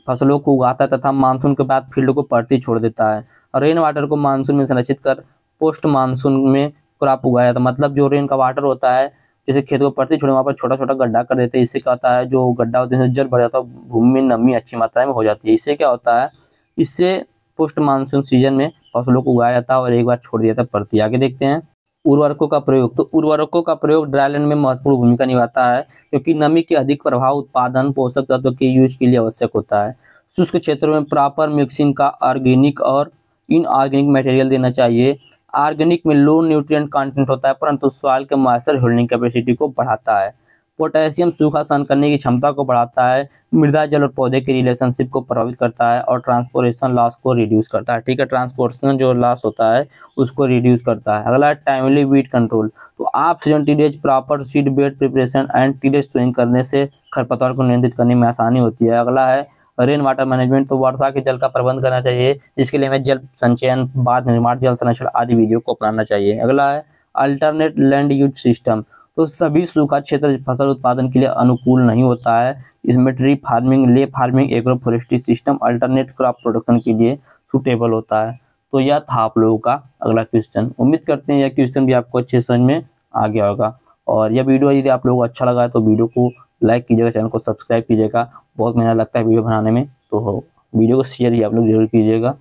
Speaker 1: फसलों को उगाता है तथा मानसून के बाद फील्ड को परती छोड़ देता है। रेन वाटर को मानसून में संरक्षित कर पोस्ट मानसून में क्रॉप उगाया जाता है। मतलब जो रेन का वाटर होता है, जैसे खेत को परती छोड़े वहाँ पर छोटा छोटा गड्ढा कर देते हैं। इससे क्या होता है, जो गड्ढा होता है जल भर जाता है, भूमि में नमी अच्छी मात्रा में हो जाती है। इससे क्या होता है, इससे पोस्ट मानसून सीजन में फसलों को उगाया जाता है और एक बार छोड़ दिया जाता है परती। आगे देखते हैं उर्वरकों का प्रयोग। तो उर्वरकों का प्रयोग ड्राईलैंड में महत्वपूर्ण भूमिका निभाता है, क्योंकि नमी के अधिक प्रभाव उत्पादन पोषक तत्व के यूज के लिए आवश्यक होता है। शुष्क क्षेत्रों में प्रॉपर मिक्सिंग का ऑर्गेनिक और इनऑर्गेनिक मटेरियल देना चाहिए। ऑर्गेनिक में लो न्यूट्रिएंट कंटेंट होता है, परंतु सॉइल के मॉइस्चर होल्डिंग कैपेसिटी को बढ़ाता है। पोटेशियम सूखा सहन करने की क्षमता को बढ़ाता है। मृदा जल और पौधे के रिलेशनशिप को प्रभावित करता है और ट्रांसपोर्टेशन लॉस को रिड्यूस करता है। ठीक है, ट्रांसपोर्टेशन जो लॉस होता है उसको रिड्यूस करता है। अगला टाइमली वीट कंट्रोल। तो आप season tillage, proper seed bed preparation and tillage sowing करने से खरपतवार को नियंत्रित करने में आसानी होती है। अगला है रेन वाटर मैनेजमेंट। तो वर्षा के जल का प्रबंध करना चाहिए, जिसके लिए हमें जल संचयन, बाढ़ निर्माण, जल संरक्षण आदि विधियों को अपनाना चाहिए। अगला है अल्टरनेट लैंड यूज सिस्टम। तो सभी सूखा क्षेत्र फसल उत्पादन के लिए अनुकूल नहीं होता है। इसमें tree farming, ley farming, agro forestry system alternate crop production के लिए सुटेबल होता है। तो यह था आप लोगों का अगला क्वेश्चन। उम्मीद करते हैं यह क्वेश्चन भी आपको अच्छे समझ में आ गया होगा। और यह वीडियो यदि आप लोगों को अच्छा लगा है तो वीडियो को लाइक कीजिएगा, चैनल को सब्सक्राइब कीजिएगा। बहुत मेहनत लगता है वीडियो बनाने में, तो वीडियो को शेयर ही आप लोग जरूर कीजिएगा।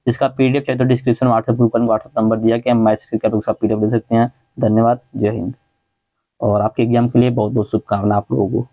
Speaker 1: इसका पीडीएफ चाहिए तो डिस्क्रिप्शन व्हाट्सएप ग्रुप पर व्हाट्सएप नंबर दिया कि मैसेज करके उसका पीडीएफ दे सकते हैं। धन्यवाद, जय हिंद। और आपके एग्जाम के लिए बहुत बहुत शुभकामनाएं आप लोगों को।